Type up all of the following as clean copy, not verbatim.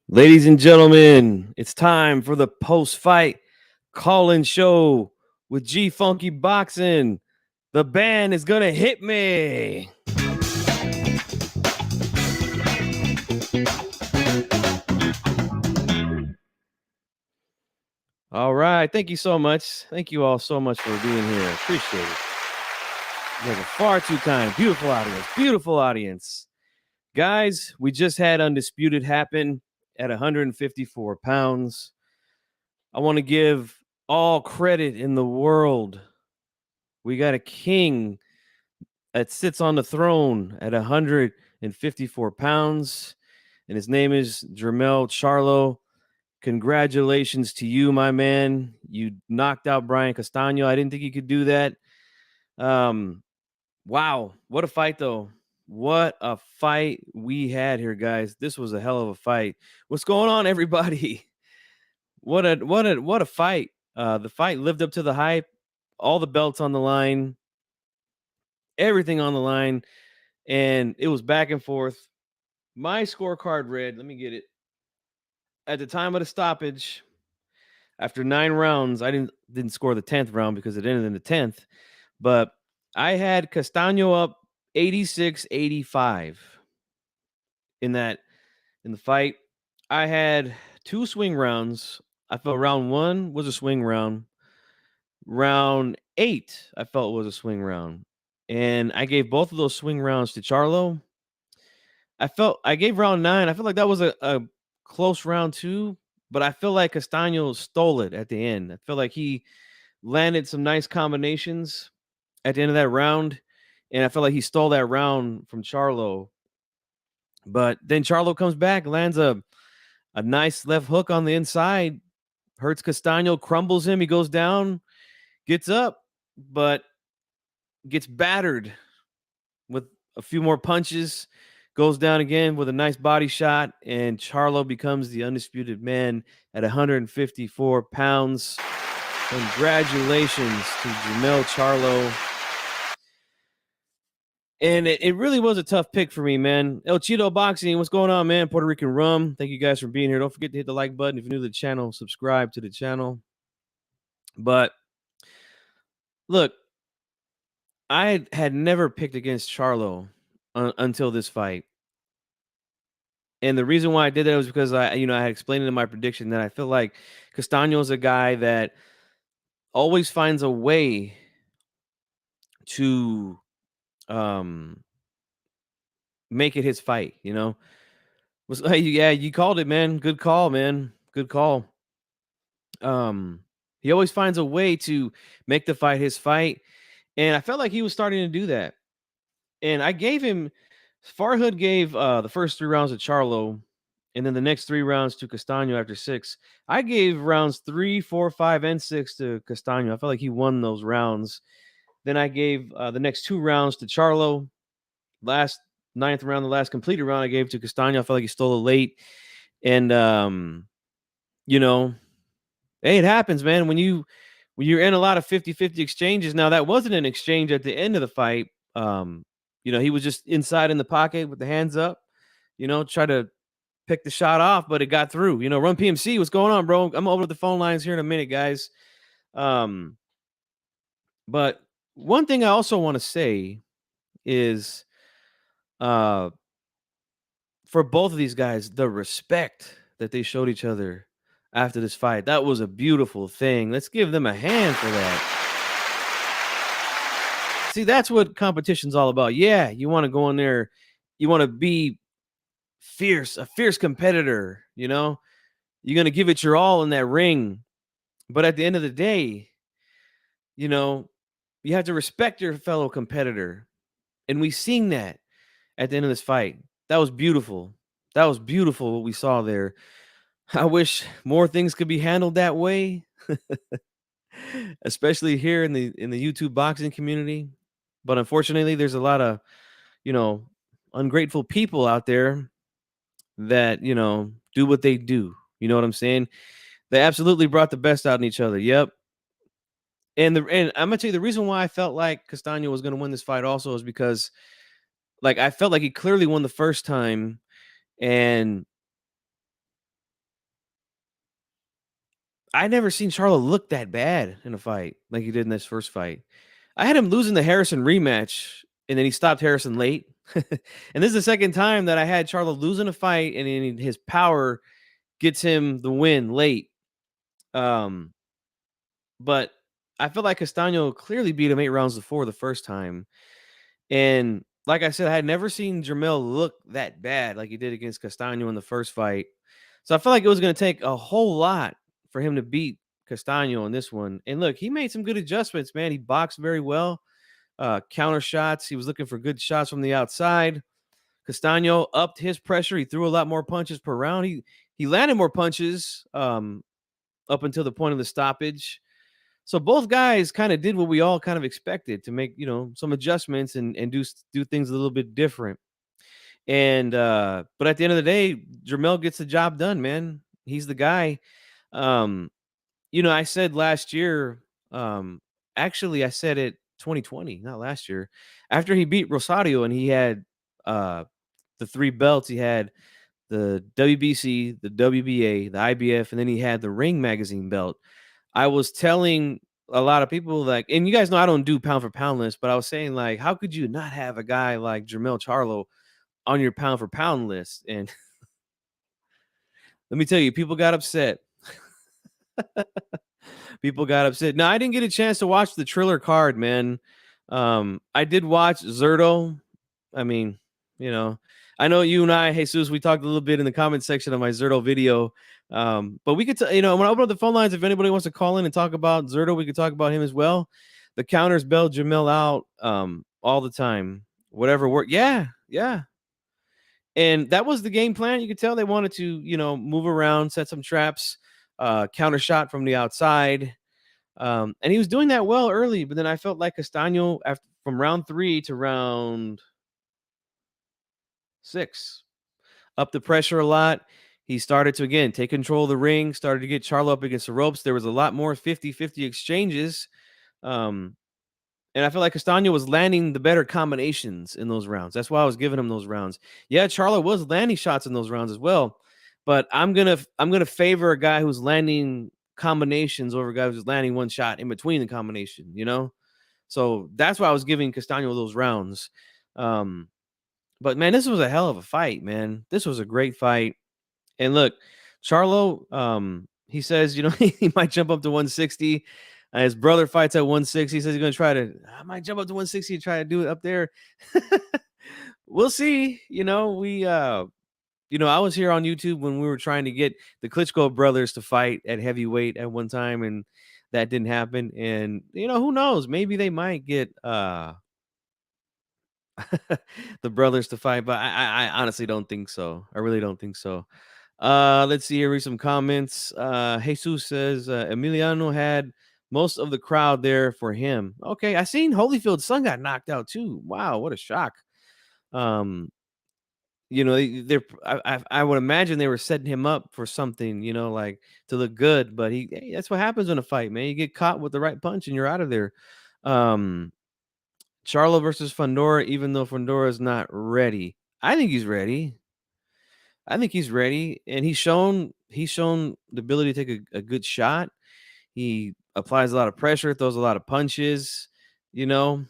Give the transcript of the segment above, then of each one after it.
Ladies and gentlemen, it's time for the post-fight call-in show with G Funky Boxing. The band is gonna hit me. All right, thank you so much. Thank you all so much for being here. Appreciate it. You guys are far too kind. Beautiful audience. Beautiful audience. Guys, we just had Undisputed happen at 154 pounds. I want to give all credit in the world. We got a king that sits on the throne at 154 pounds, and his name is Jermell Charlo. Congratulations to you, my man. You knocked out Brian Castano. I didn't think you could do that. Wow, what a fight, though. What a fight we had here, guys. This was a hell of a fight. What's going on, everybody? What a fight. The fight lived up to the hype. All the belts on the line, everything on the line, and it was back and forth. My scorecard read, let me get it. At the time of the stoppage, after 9 rounds, I didn't score the 10th round because it ended in the 10th, but I had Castano up 86-85 in the fight. I had 2 swing rounds. I felt round 1 was a swing round. Round 8, I felt was a swing round. And I gave both of those swing rounds to Charlo. I gave round 9. I feel like that was a close round 2, but I feel like Castano stole it at the end. I feel like he landed some nice combinations at the end of that round, and I feel like he stole that round from Charlo. But then Charlo comes back, lands a nice left hook on the inside, hurts Castano, crumbles him. He goes down, gets up, but gets battered with a few more punches, goes down again with a nice body shot, and Charlo becomes the undisputed man at 154 pounds. Congratulations to Jermell Charlo. And it really was a tough pick for me, man. El Cheeto Boxing, what's going on, man? Puerto Rican Rum. Thank you guys for being here. Don't forget to hit the like button. If you're new to the channel, subscribe to the channel. But look, I had never picked against Charlo until this fight. And the reason why I did that was because I had explained it in my prediction that I feel like Castano is a guy that always finds a way to make it his fight, Was yeah, you called it, man. Good call, man. Good call. He always finds a way to make the fight his fight, and I felt like he was starting to do that. And I gave him Farhood gave the first 3 rounds to Charlo, and then the next 3 rounds to Castano after 6. I gave rounds 3, 4, 5, and 6 to Castano. I felt like he won those rounds. Then I gave the next 2 rounds to Charlo. Last 9th round, the last completed round, I gave to Castano. I felt like he stole it late. And hey, it happens, man. When you're in a lot of 50-50 exchanges. Now, that wasn't an exchange at the end of the fight. He was just inside in the pocket with the hands up, try to pick the shot off, but it got through. Run PMC, what's going on, bro? I'm over the phone lines here in a minute, guys. But one thing I also want to say is for both of these guys, the respect that they showed each other after this fight. That was a beautiful thing. Let's give them a hand for that. See, that's what competition's all about. Yeah, you want to go in there, you want to be fierce, a fierce competitor, You're going to give it your all in that ring. But at the end of the day, you have to respect your fellow competitor. And we seen that at the end of this fight. That was beautiful. That was beautiful what we saw there. I wish more things could be handled that way, especially here in the YouTube boxing community. But unfortunately, there's a lot of, ungrateful people out there that, do what they do. You know what I'm saying? They absolutely brought the best out in each other. Yep. And I'm gonna tell you the reason why I felt like Castano was gonna win this fight also is because, like, I felt like he clearly won the first time, and I never seen Charlo look that bad in a fight like he did in this first fight. I had him losing the Harrison rematch, and then he stopped Harrison late. And this is the second time that I had Charlo losing a fight, and then his power gets him the win late. Um, but I feel like Castano clearly beat him 8 rounds before the first time. And like I said, I had never seen Jermell look that bad like he did against Castano in the first fight. So I felt like it was going to take a whole lot for him to beat Castano in this one. And look, he made some good adjustments, man. He boxed very well. Counter shots. He was looking for good shots from the outside. Castano upped his pressure. He threw a lot more punches per round. He landed more punches up until the point of the stoppage. So both guys kind of did what we all kind of expected, to make, some adjustments and do things a little bit different. And but at the end of the day, Jermell gets the job done, man. He's the guy. Um, I said last year, actually I said it 2020, not last year, after he beat Rosario and he had uh the 3 belts. He had the WBC, the WBA, the IBF, and then he had the Ring Magazine belt. I was telling a lot of people, like, and you guys know I don't do pound for pound list, but I was saying, like, how could you not have a guy like Jermell Charlo on your pound for pound list? And let me tell you, people got upset. People got upset. Now, I didn't get a chance to watch the Triller card, man. I did watch Zerto. I mean, I know you and I, Jesus, we talked a little bit in the comment section of my Zerto video. But we could, when I open up the phone lines, if anybody wants to call in and talk about Zerto, we could talk about him as well. The counters bailed Jermell out all the time. Whatever worked. Yeah, yeah. And that was the game plan. You could tell they wanted to, move around, set some traps, counter shot from the outside. And he was doing that well early, but then I felt like Castano, from round 3 to round 6, up the pressure a lot. He started to, again, take control of the ring, started to get Charlo up against the ropes. There was a lot more 50-50 exchanges. And I feel like Castano was landing the better combinations in those rounds. That's why I was giving him those rounds. Yeah, Charlo was landing shots in those rounds as well. But I'm gonna favor a guy who's landing combinations over a guy who's landing one shot in between the combination, So that's why I was giving Castano those rounds. But man, this was a hell of a fight, man. This was a great fight. And look, Charlo, he says, he might jump up to 160. His brother fights at 160. He says he's going to I might jump up to 160 and try to do it up there. We'll see. I was here on YouTube when we were trying to get the Klitschko brothers to fight at heavyweight at one time, and that didn't happen. And, who knows? Maybe they might get the brothers to fight, but I honestly don't think so. I really don't think so. Let's see here. Read some comments. Jesus says Emiliano had most of the crowd there for him. Okay, I seen Holyfield's son got knocked out too. Wow, what a shock. I would imagine they were setting him up for something, like to look good. But that's what happens in a fight, man. You get caught with the right punch and you're out of there. Charlo versus Fundora, even though Fundora is not ready. I think he's ready. And he's shown the ability to take a good shot. He applies a lot of pressure, throws a lot of punches, I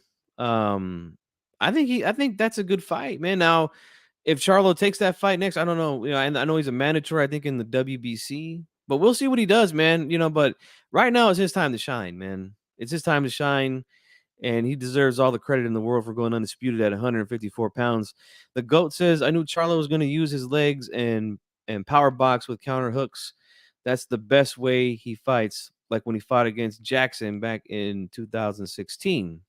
think that's a good fight, man. Now, if Charlo takes that fight next, I don't know. I know he's a mandatory, I think, in the WBC, but we'll see what he does, man. But right now is his time to shine, man. It's his time to shine. And he deserves all the credit in the world for going undisputed at 154 pounds. The GOAT says, I knew Charlo was going to use his legs and power box with counter hooks. That's the best way he fights, like when he fought against Jackson back in 2016.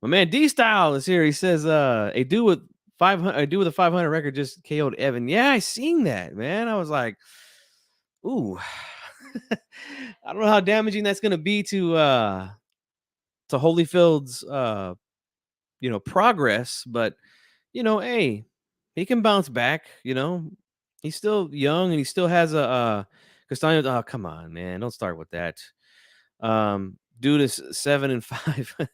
My man D-Style is here. He says, a dude with a 500 record just KO'd Evan. Yeah, I seen that, man. I was like, ooh. I don't know how damaging that's going to be to Holyfield's progress, but hey, he can bounce back. He's still young and he still has a Castano. Oh, come on, man, don't start with that. Dude is 7-5.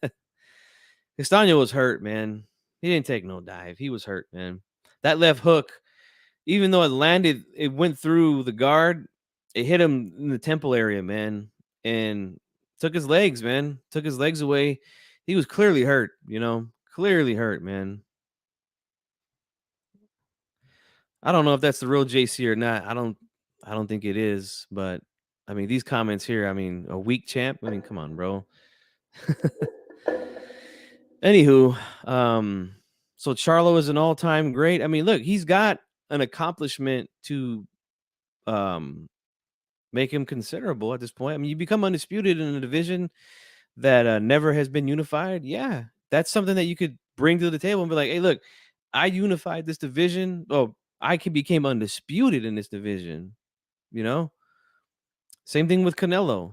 Castano was hurt, man. He didn't take no dive. He was hurt, man. That left hook, even though it landed, it went through the guard. it hit him in the temple area, man, and took his legs, man. Took his legs away. He was clearly hurt, clearly hurt, man. I don't know if that's the real JC or not. I don't think it is, but I mean, these comments here, I mean, a weak champ. I mean, come on, bro. Anywho, so Charlo is an all-time great. I mean, look, he's got an accomplishment to um make him considerable at this point. I mean, you become undisputed in a division that never has been unified. Yeah, that's something that you could bring to the table and be like, hey, look, I unified this division. Oh, became undisputed in this division. You know, same thing with Canelo.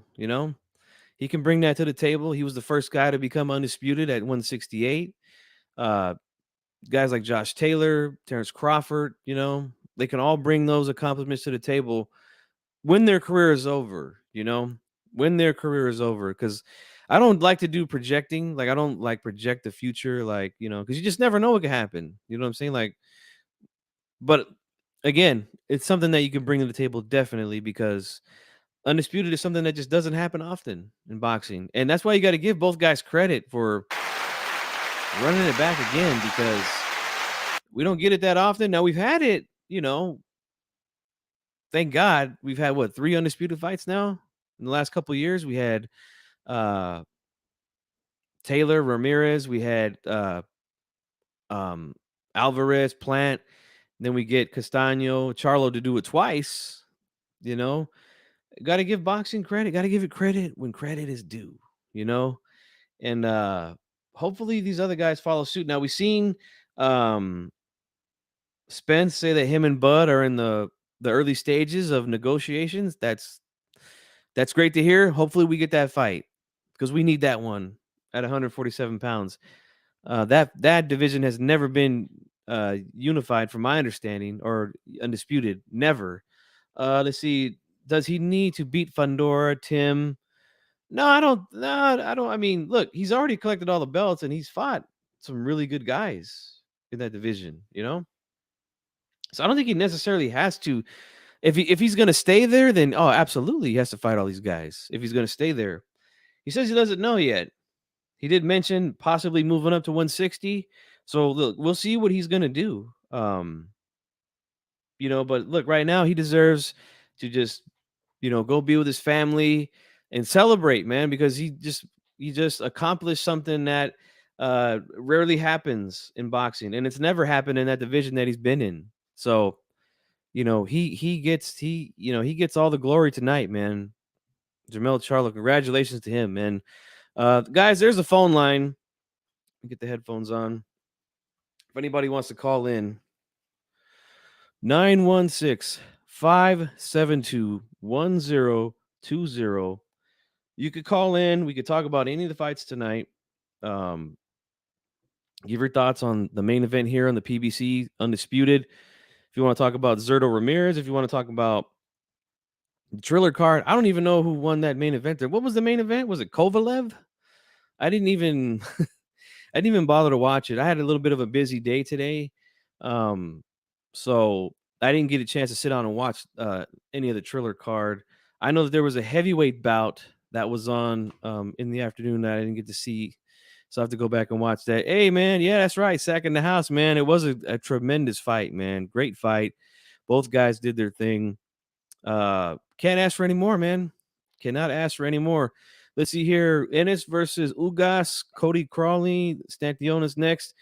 He can bring that to the table. He was the first guy to become undisputed at 168. Uh, Guys like Josh Taylor, Terrence Crawford, they can all bring those accomplishments to the table when their career is over, when their career is over. Because I don't like to do projecting. Like, I don't like project the future, like, because you just never know what can happen. You know what I'm saying? Like, but again, it's something that you can bring to the table definitely, because undisputed is something that just doesn't happen often in boxing. And that's why you got to give both guys credit for running it back again, because we don't get it that often. Now, we've had it, thank God we've had what, 3 undisputed fights now in the last couple of years. We had uh Taylor, Ramirez, we had Alvarez, Plant, then we get Castano, Charlo to do it twice, you know. Got to give boxing credit, got to give it credit when credit is due, you know. And hopefully these other guys follow suit. Now, we've seen Spence say that him and Bud are in the early stages of negotiations. That's great to hear. Hopefully we get that fight, because we need that one at 147 pounds. That division has never been unified, from my understanding, or undisputed. Never. Let's see. Does he need to beat Fundora, Tim? No, I don't. No, I don't. I mean, look, he's already collected all the belts, and he's fought some really good guys in that division. So I don't think he necessarily has to. If he's gonna stay there, then absolutely he has to fight all these guys. If he's gonna stay there, he says he doesn't know yet. He did mention possibly moving up to 160. So look, we'll see what he's gonna do. But look, right now he deserves to just, go be with his family and celebrate, man, because he just accomplished something that rarely happens in boxing, and it's never happened in that division that he's been in. So, he gets all the glory tonight, man. Jermell Charlo, congratulations to him, man. Guys, there's a phone line. Get the headphones on. If anybody wants to call in, 916-572-1020. You could call in. We could talk about any of the fights tonight. Give your thoughts on the main event here on the PBC Undisputed. If you want to talk about Zurdo Ramirez, if you want to talk about the Triller card, I don't even know who won that main event there. What was the main event? Was it Kovalev? I didn't even I didn't even bother to watch it. I had a little bit of a busy day today. So I didn't get a chance to sit down and watch any of the Triller card. I know that there was a heavyweight bout that was on in the afternoon that I didn't get to see. So I have to go back and watch that. Hey, man. Yeah, that's right. Sack in the house, man. It was a tremendous fight, man. Great fight. Both guys did their thing. Can't ask for any more, man. Cannot ask for any more. Let's see here. Ennis versus Ugas, Cody Crawley, Stantionis next.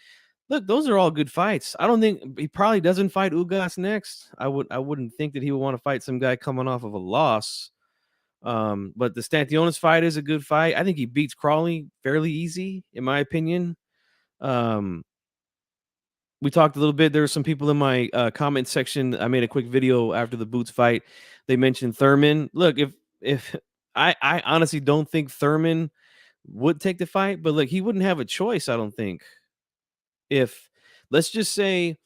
Look, those are all good fights. I don't think he probably doesn't fight Ugas next. I wouldn't think that he would want to fight some guy coming off of a loss. But the Stantionis fight is a good fight. I think he beats Crawley fairly easy, in my opinion. We talked a little bit. There were some people in my comment section. I made a quick video after the Boots fight. They mentioned Thurman. Look, if I honestly don't think Thurman would take the fight, but look, he wouldn't have a choice, I don't think. If, let's just say,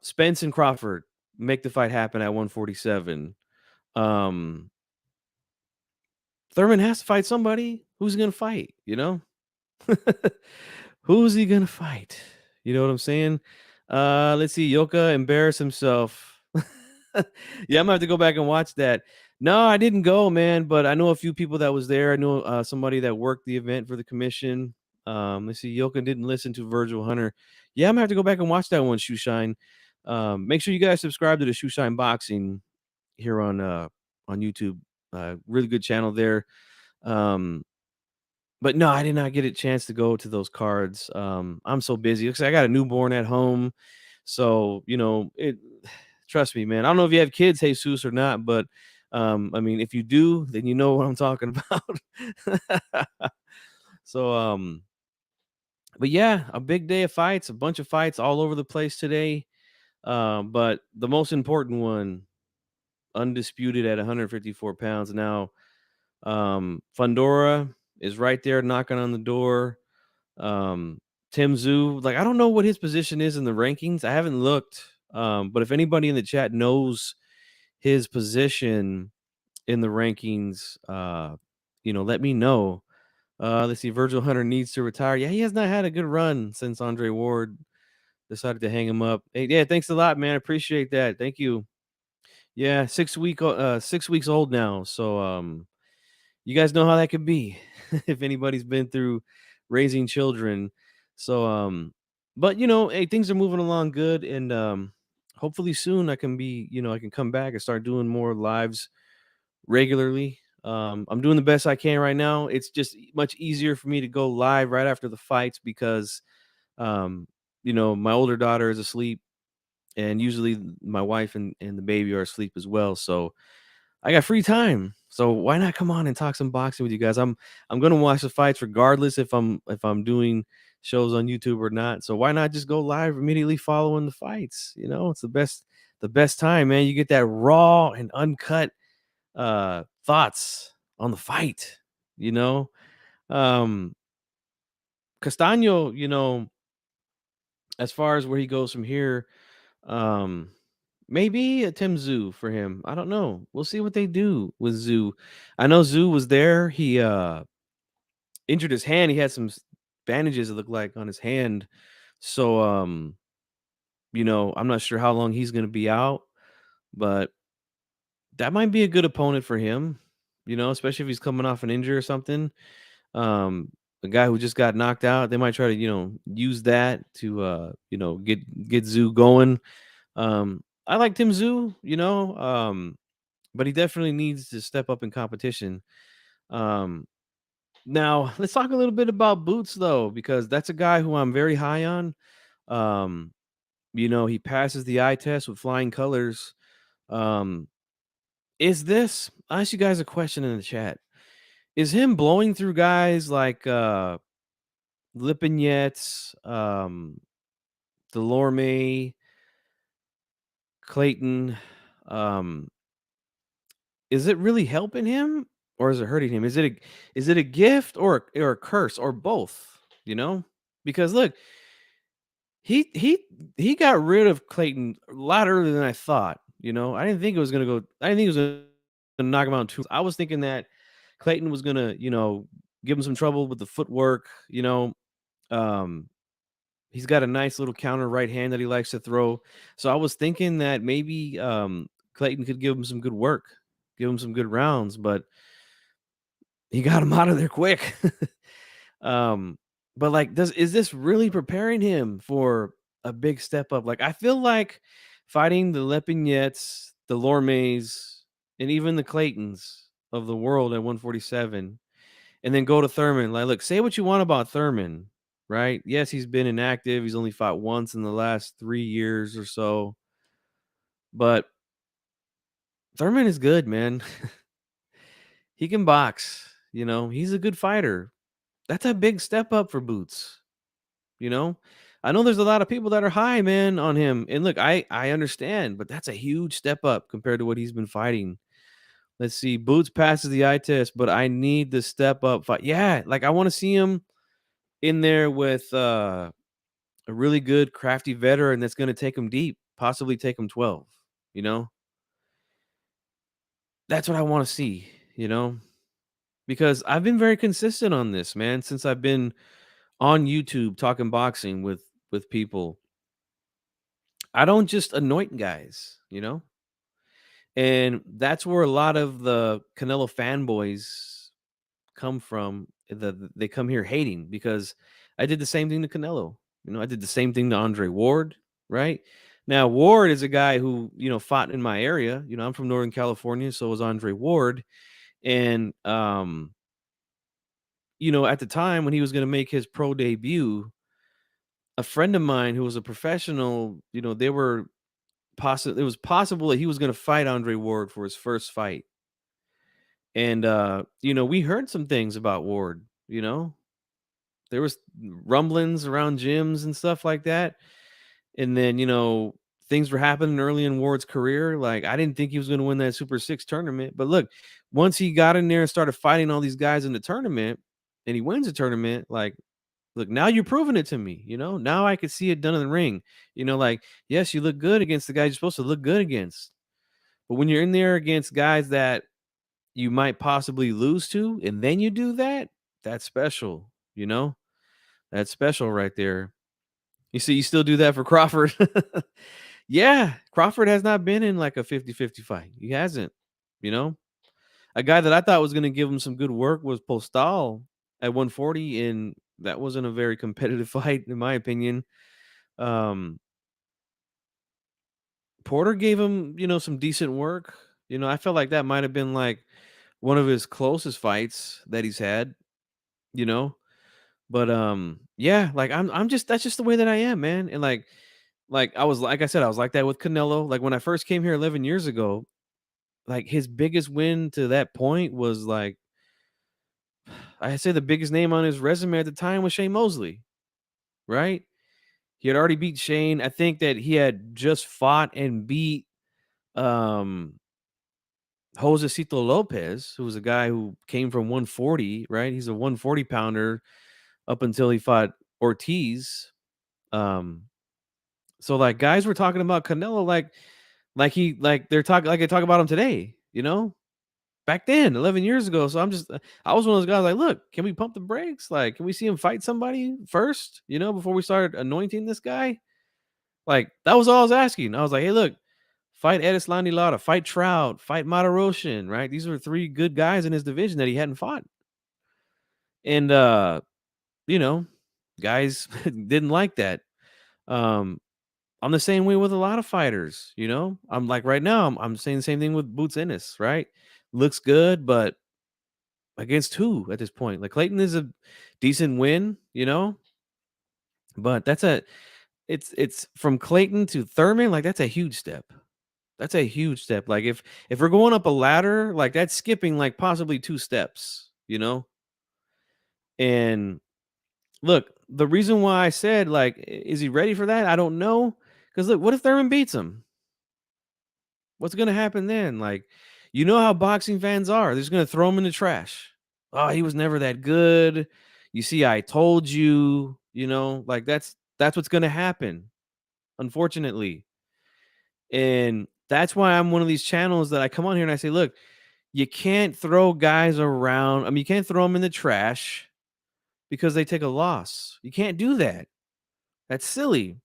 Spence and Crawford make the fight happen at 147, Thurman has to fight somebody. Who's he gonna fight? Who's he gonna fight? You know what I'm saying? Let's see. Yoka embarrassed himself. Yeah, I'm gonna have to go back and watch that. No, I didn't go, man, but I know a few people that was there. I know somebody that worked the event for the commission. Let's see, Yoka didn't listen to Virgil Hunter. Yeah, I'm gonna have to go back and watch that one, Shoeshine. Make sure you guys subscribe to the Shoeshine Boxing here on YouTube. Really good channel there. Um, but no, I did not get a chance to go to those cards. I'm so busy because I got a newborn at home. So, it trust me, man. I don't know if you have kids, Jesus, or not, but I mean, if you do, then you know what I'm talking about. So, but yeah, a big day of fights, a bunch of fights all over the place today. But the most important one, undisputed at 154 pounds. Now, Fundora is right there knocking on the door. Um, Tim Zhu, like I don't know what his position is in the rankings. I haven't looked. But if anybody in the chat knows his position in the rankings, let me know. Let's see. Virgil Hunter needs to retire. Yeah, he has not had a good run since Andre Ward decided to hang him up. Hey, yeah, thanks a lot, man. I appreciate that. Thank you. Yeah, 6 weeks old now. So you guys know how that could be if anybody's been through raising children. So but hey, things are moving along good, and hopefully soon I can come back and start doing more lives regularly. I'm doing the best I can right now. It's just much easier for me to go live right after the fights because um my older daughter is asleep, and usually my wife and the baby are asleep as well. So I got free time, so why not come on and talk some boxing with you guys? I'm gonna watch the fights regardless if I'm doing shows on YouTube or not. So why not just go live immediately following the fights? It's the best time, man. You get that raw and uncut thoughts on the fight. You know, um, Castano. As far as where he goes from here, um, maybe a Tim Zoo for him. I don't know. We'll see what they do with Zoo. I know Zoo was there. He injured his hand. He had some bandages, it looked like, on his hand. So I'm not sure how long he's gonna be out, but that might be a good opponent for him, especially if he's coming off an injury or something. A guy who just got knocked out, they might try to, use that to get Zoo going. I like Tim Zoo, but he definitely needs to step up in competition. Um, Now let's talk a little bit about Boots though, because that's a guy who I'm very high on. Um, he passes the eye test with flying colors. Um, I'll ask you guys a question in the chat. Is him blowing through guys like Lipinets, Delorme, Clayton, um, is it really helping him or is it hurting him? Is it a gift or a curse or both? Because look, he he he got rid of Clayton a lot earlier than I thought. I didn't think it was gonna go. I didn't think it was gonna knock him out in two. I was thinking that Clayton was gonna give him some trouble with the footwork. Um, he's got a nice little counter right hand that he likes to throw. So I was thinking that maybe Clayton could give him some good work, give him some good rounds, but he got him out of there quick. um, but like, is this really preparing him for a big step up? Like, I feel like fighting the Lepignets, the Lormes, and even the Claytons of the world at 147, and then go to Thurman. Like, look, say what you want about Thurman, right? Yes, he's been inactive. He's only fought once in the last 3 years or so, but Thurman is good, man. He can box. He's a good fighter. That's a big step up for Boots. You know, I know there's a lot of people that are high, man, on him. And look, I understand, but that's a huge step up compared to what he's been fighting. Let's see. Boots passes the eye test, but I need the step up fight. Yeah, like I want to see him in there with a really good crafty veteran that's going to take him deep, possibly take him 12, you know? That's what I want to see, you know? Because I've been very consistent on this, man, since I've been on YouTube talking boxing with people. I don't just anoint guys, And that's where a lot of the Canelo fanboys come from. They come here hating because I did the same thing to Canelo. I did the same thing to Andre Ward, right? Now, Ward is a guy who, fought in my area. I'm from Northern California, so was Andre Ward. And at the time when he was going to make his pro debut, a friend of mine who was a professional, they were possible it was possible that he was going to fight Andre Ward for his first fight. And we heard some things about Ward, there was rumblings around gyms and stuff like that. And then, things were happening early in Ward's career. Like, I didn't think he was going to win that Super 6 tournament. But look, once he got in there and started fighting all these guys in the tournament and he wins the tournament, like, look, now you're proving it to me. Now I could see it done in the ring. Like, yes, you look good against the guys you're supposed to look good against. But when you're in there against guys that you might possibly lose to, and then you do that, that's special, That's special right there. You see, you still do that for Crawford. Yeah, Crawford has not been in like a 50-50 fight. He hasn't, you know? A guy that I thought was gonna give him some good work was Postal at 140, and that wasn't a very competitive fight, in my opinion. Um, Porter gave him, some decent work. I felt like that might have been like one of his closest fights that he's had, you know? But yeah, like I'm just that's just the way that I am, man. And like I said, I was like that with Canelo. Like when I first came here 11 years ago, like his biggest win to that point was like I say the biggest name on his resume at the time was Shane Mosley, right? He had already beat Shane. I think that he had just fought and beat um Josecito Lopez, who was a guy who came from 140, right? He's a 140 pounder up until he fought Ortiz. Um so like guys were talking about Canelo like they're talking like they talk about him today, back then, 11 years ago. So I was one of those guys like, look, can we pump the brakes? Like, can we see him fight somebody first, before we started anointing this guy? Like, that was all I was asking. I was like, hey, look, fight Edislandi Lara, fight Trout, fight Mataroshin, right? These were three good guys in his division that he hadn't fought. And, you know, guys didn't like that. Um, I'm the same way with a lot of fighters, I'm like right now, I'm saying the same thing with Boots Ennis, right? Looks good, but against who at this point? Like Clayton is a decent win, but it's from Clayton to Thurman, like that's a huge step. That's a huge step. Like if we're going up a ladder, like that's skipping like possibly two steps, And look, the reason why I said like is he ready for that? I don't know. Because look, what if Thurman beats him? What's gonna happen then? Like, how boxing fans are. They're just gonna throw him in the trash. Oh, he was never that good. You see, I told you, like that's what's gonna happen, unfortunately. And that's why I'm one of these channels that I come on here and I say, look, you can't throw guys around. I mean, you can't throw them in the trash because they take a loss. You can't do that. That's silly.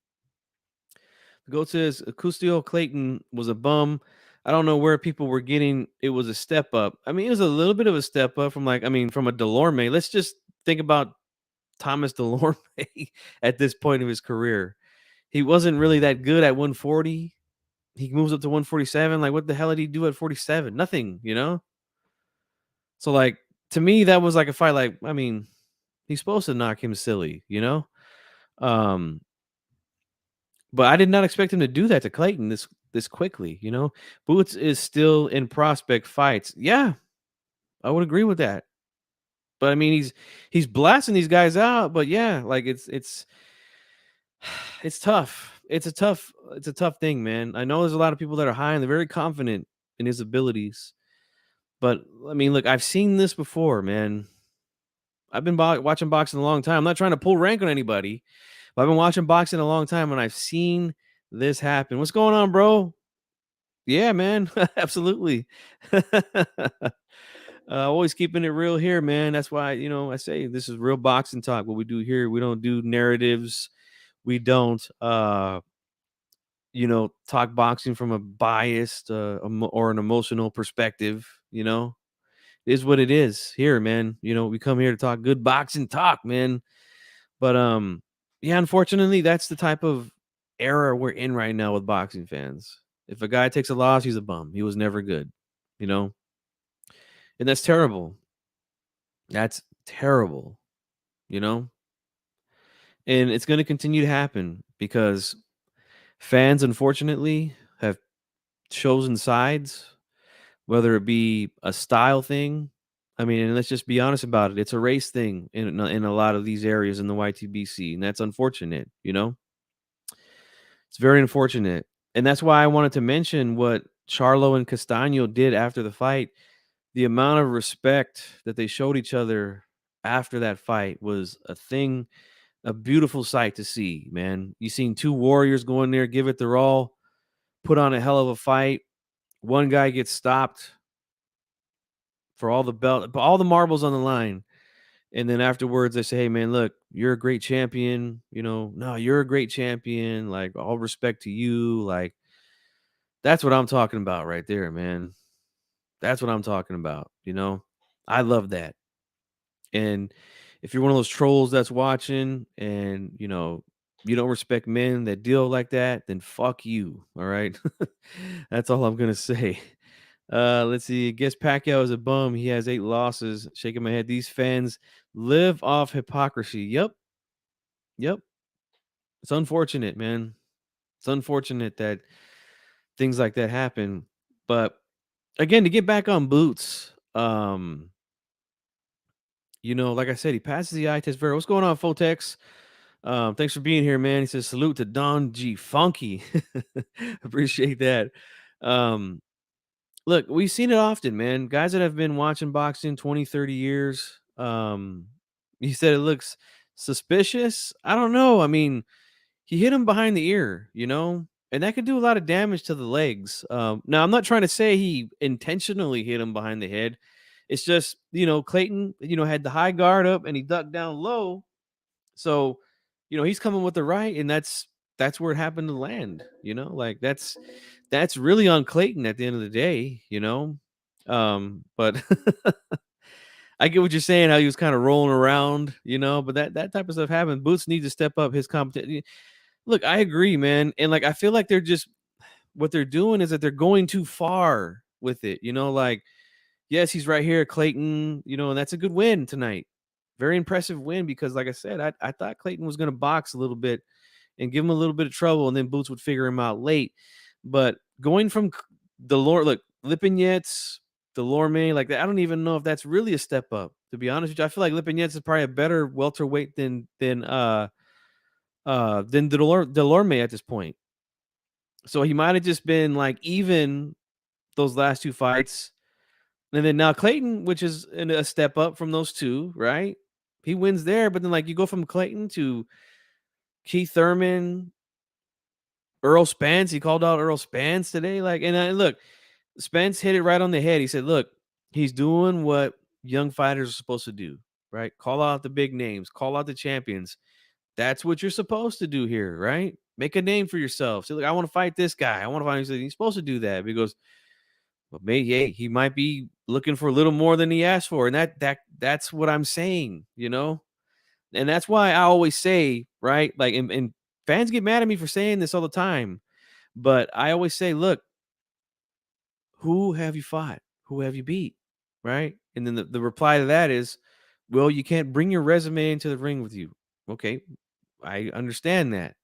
Go to his Custio Clayton was a bum. I don't know where people were getting it was a step up. I mean, it was a little bit of a step up from from a Delorme. Let's just think about Thomas Delorme at this point of his career. He wasn't really that good at 140. He moves up to 147. Like, what the hell did he do at 47? Nothing. So, like, to me, that was like a fight. Like, I mean, he's supposed to knock him silly. Um, but I did not expect him to do that to Clayton this quickly. Boots is still in prospect fights. Yeah, I would agree with that. But I mean, he's blasting these guys out. But yeah, like it's tough. It's a tough thing, man. I know there's a lot of people that are high and they're very confident in his abilities. But I mean, look, I've seen this before, man. I've been watching boxing a long time. I'm not trying to pull rank on anybody, but I've been watching boxing a long time and I've seen this happen. What's going on, bro? Yeah, man. Absolutely. Always keeping it real here, man. That's why, I say this is real boxing talk. What we do here, we don't do narratives. We don't talk boxing from a biased or an emotional perspective. It is what it is here, man. We come here to talk good boxing talk, man. But yeah, unfortunately, that's the type of era we're in right now with boxing fans. If a guy takes a loss, he's a bum. He was never good, you know, and that's terrible. That's terrible, you know, and it's going to continue to happen because fans, unfortunately, have chosen sides, whether it be a style thing. I mean, and let's just be honest about it. It's a race thing in a lot of these areas in the YTBC, and that's unfortunate. It's very unfortunate. And that's why I wanted to mention what Charlo and Castano did after the fight. The amount of respect that they showed each other after that fight was a beautiful sight to see, man. You seen two warriors go in there, give it their all, put on a hell of a fight. One guy gets stopped for all the marbles on the line. And then afterwards, they say, "Hey, man, look, you're a great champion. No, you're a great champion. Like, all respect to you. Like, that's what I'm talking about right there, man. That's what I'm talking about. I love that. And if you're one of those trolls that's watching and, you don't respect men that deal like that, then fuck you. All right. That's all I'm going to say. Let's see. Guess Pacquiao is a bum. He has 8 losses. Shaking my head. These fans live off hypocrisy. Yep. Yep. It's unfortunate, man. It's unfortunate that things like that happen. But again, to get back on Boots, like I said, he passes the eye test. What's going on, Fotex? Thanks for being here, man. He says salute to Don G Funky. Appreciate that. Um, Look, we've seen it often, man. Guys that have been watching boxing 20, 30 years. He said it looks suspicious. I don't know. I mean, he hit him behind the ear, and that could do a lot of damage to the legs. Now, I'm not trying to say he intentionally hit him behind the head. It's just, Clayton, had the high guard up and he ducked down low. So, he's coming with the right, and that's where it happened to land. Like that's really on Clayton at the end of the day. But I get what you're saying, how he was kind of rolling around, but that type of stuff happened. Boots needs to step up his competition. Look, I agree, man. And like I feel like what they're doing is that they're going too far with it. Like, yes, he's right here, Clayton, and that's a good win tonight. Very impressive win because like I said, I thought Clayton was gonna box a little bit and give him a little bit of trouble, and then Boots would figure him out late. But going from look, Lipinets, Delorme, like that, I don't even know if that's really a step up, to be honest with you. I feel like Lipinets is probably a better welterweight than Delorme at this point. So he might have just been like even those last 2 fights. And then now Clayton, which is a step up from those 2, right? He wins there, but then like you go from Clayton to Keith Thurman, Earl Spence. He called out Earl Spence today. Like, and look, Spence hit it right on the head. He said, "Look, he's doing what young fighters are supposed to do, right? Call out the big names, call out the champions. That's what you're supposed to do here, right? Make a name for yourself. Say, look, I want to fight this guy. I want to fight." He said, "He's supposed to do that." Because, well, maybe he might be looking for a little more than he asked for, and that's what I'm saying, And that's why I always say, right? Like, and fans get mad at me for saying this all the time, but I always say, look, who have you fought? Who have you beat? Right? And then the reply to that is, well, you can't bring your resume into the ring with you. Okay, I understand that.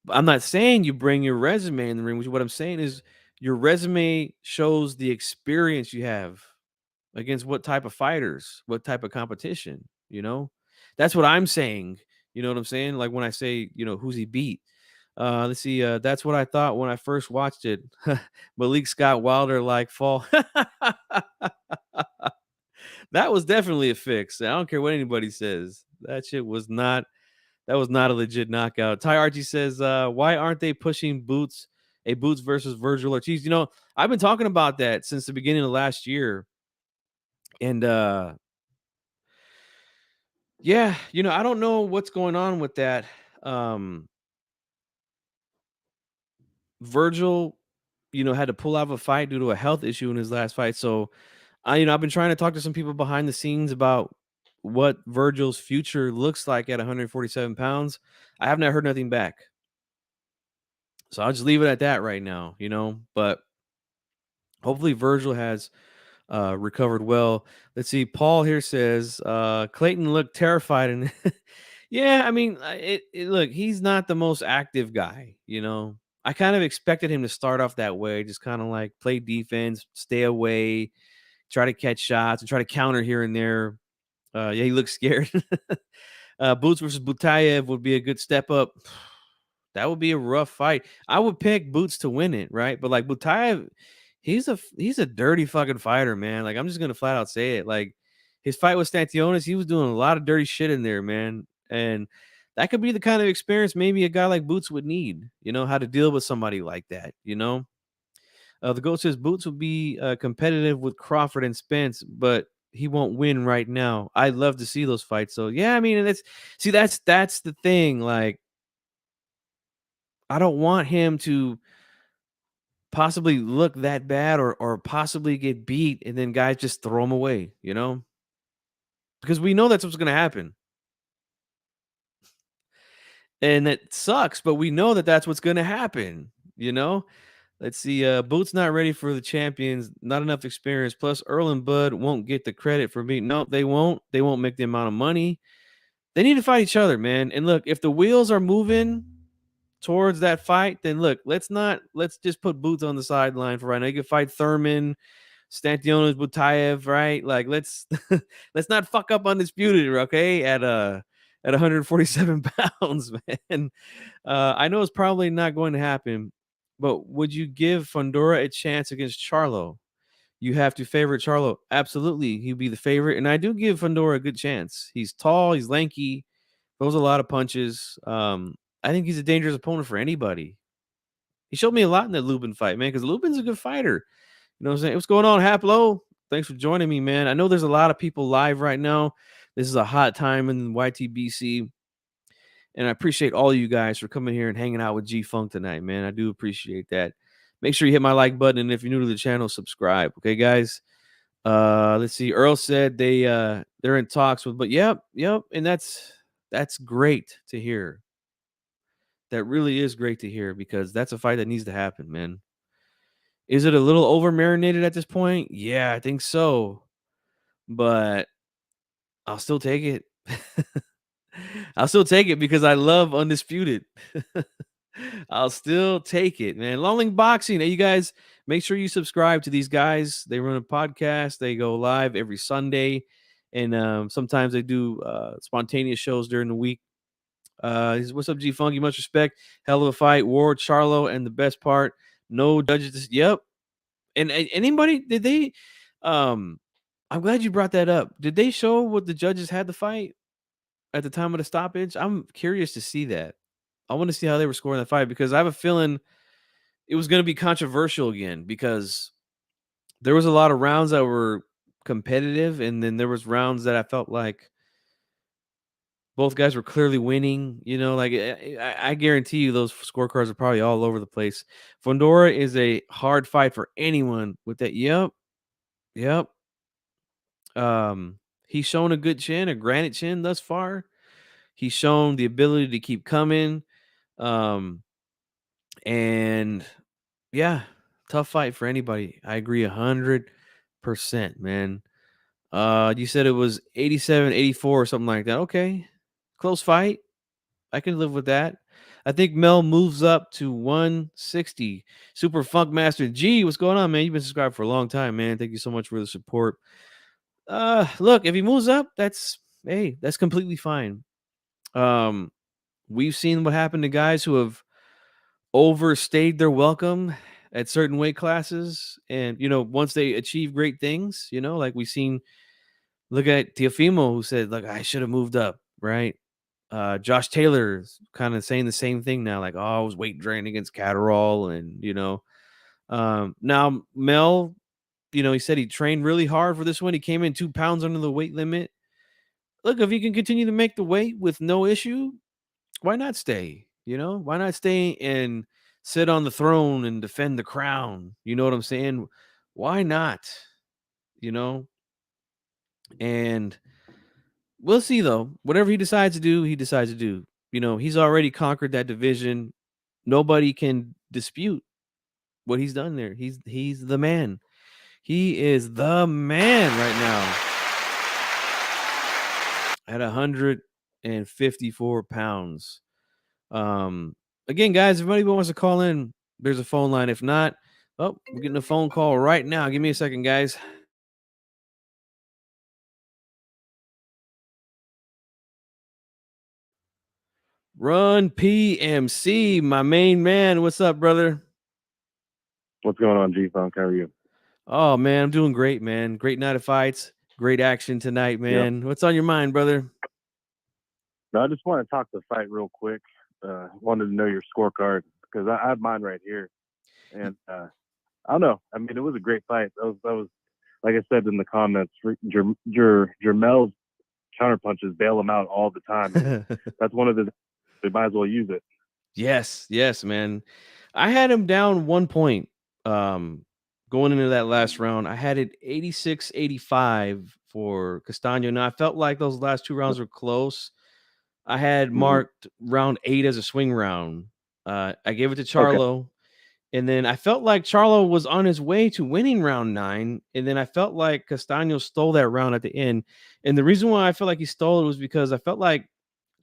But I'm not saying you bring your resume in the ring with you. What I'm saying is your resume shows the experience you have against what type of fighters, what type of competition. That's what I'm saying. You know what I'm saying? Like when I say, who's he beat? Let's see. That's what I thought when I first watched it. Malik Scott Wilder like fall. That was definitely a fix. I don't care what anybody says. That was not a legit knockout. Ty Archie says, why aren't they pushing Boots versus Virgil Ortiz? I've been talking about that since the beginning of last year. And yeah, I don't know what's going on with that. Virgil, had to pull out of a fight due to a health issue in his last fight. So I've been trying to talk to some people behind the scenes about what Virgil's future looks like at 147 pounds. I have not heard nothing back. So I'll just leave it at that right now. But hopefully Virgil has recovered well. Let's see. Paul here says Clayton looked terrified, and yeah, I mean, look, he's not the most active guy. I kind of expected him to start off that way, just kind of like play defense, stay away, try to catch shots, and try to counter here and there. Yeah, he looks scared. Boots versus Butayev would be a good step up. That would be a rough fight. I would pick Boots to win it, right? But like Butayev, he's a dirty fucking fighter, man. Like I'm just gonna flat out say it. Like his fight with Stantionis, he was doing a lot of dirty shit in there, man. And that could be the kind of experience maybe a guy like Boots would need. How to deal with somebody like that. The GOAT says Boots will be competitive with Crawford and Spence, but he won't win right now. I'd love to see those fights. So yeah, I mean, that's the thing. Like, I don't want him to possibly look that bad or possibly get beat and then guys just throw him away. Because we know that's what's going to happen. And it sucks, but we know that that's what's going to happen. Let's see. Boots not ready for the champions. Not enough experience. Plus, Earl and Bud won't get the credit for being. No, they won't. They won't make the amount of money. They need to fight each other, man. And look, if the wheels are moving towards that fight, then look, let's just put Boots on the sideline for right now. You can fight Thurman, Stantionis, Butayev, right? Like let's let's not fuck up Undisputed, okay? At 147 pounds, man. I know it's probably not going to happen, but would you give Fundora a chance against Charlo? You have to favorite Charlo. Absolutely, he'd be the favorite, and I do give Fundora a good chance. He's tall, he's lanky, throws a lot of punches. I think he's a dangerous opponent for anybody. He showed me a lot in that Lubin fight, man, because Lubin's a good fighter. You know what I'm saying? What's going on, Haplo? Thanks for joining me, man. I know there's a lot of people live right now. This is a hot time in YTBC. And I appreciate all of you guys for coming here and hanging out with G Funk tonight, man. I do appreciate that. Make sure you hit my like button, and if you're new to the channel, subscribe. Okay, guys. Let's see. Earl said they're in talks with, but yep, and that's great to hear. That really is great to hear because that's a fight that needs to happen, man. Is it a little over marinated at this point? Yeah, I think so. But I'll still take it. I'll still take it because I love Undisputed. I'll still take it, man. Long Boxing. Hey, you guys, make sure you subscribe to these guys. They run a podcast. They go live every Sunday. And sometimes they do spontaneous shows during the week. What's up, G Funky? Much respect. Hell of a fight. Ward, Charlo, and the best part, no judges. Yep. And anybody, did they I'm glad you brought that up. Did they show what the judges had to fight at the time of the stoppage? I'm curious to see that. I want to see how they were scoring the fight because I have a feeling it was going to be controversial again because there was a lot of rounds that were competitive, and then there was rounds that I felt like both guys were clearly winning. Like I guarantee you those scorecards are probably all over the place. Fundora is a hard fight for anyone with that. Yep. He's shown a good chin, a granite chin thus far. He's shown the ability to keep coming. And yeah, tough fight for anybody. I agree 100%, man. You said it was 87-84 or something like that. Okay. Close fight. I can live with that. I think Mel moves up to 160. Super Funk Master G, what's going on, man? You've been subscribed for a long time, man. Thank you so much for the support. Look, if he moves up, that's completely fine. We've seen what happened to guys who have overstayed their welcome at certain weight classes, and once they achieve great things, like we've seen. Look at Teofimo, who said, "Look, I should have moved up." Right? Josh Taylor's kind of saying the same thing now, like, "Oh, I was weight drained against Catterall," and now Mel. He said he trained really hard for this one. He came in 2 pounds under the weight limit. Look, if he can continue to make the weight with no issue, why not stay? Why not stay and sit on the throne and defend the crown. You know what I'm saying? Why not? You know? And we'll see though. Whatever he decides to do, he decides to do. You know, he's already conquered that division. Nobody can dispute what he's done there. He's the man. He is the man right now at 154 pounds. Again, guys, if anybody wants to call in, there's a phone line. If not, oh, we're getting a phone call right now. Give me a second, guys. Run PMC, my main man. What's up, brother? What's going on, G-Funk? How are you? Oh, man, I'm doing great, man. Great night of fights. Great action tonight, Yep. man. What's on your mind, brother? No, I just want to talk the fight real quick. Wanted to know your scorecard because I have mine right here, and I don't know. I mean, it was a great fight. That was like I said in the comments. Jermell's counterpunches bail him out all the time. That's one of the. They might as well use it. Yes, man. I had him down 1 point going into that last round. I had it 86-85 for Castano. Now I felt like those last 2 rounds were close. I had Mm-hmm. marked round 8 as a swing round. I gave it to Okay. Charlo. And then I felt like Charlo was on his way to winning round 9. And then I felt like Castano stole that round at the end. And the reason why I felt like he stole it was because I felt like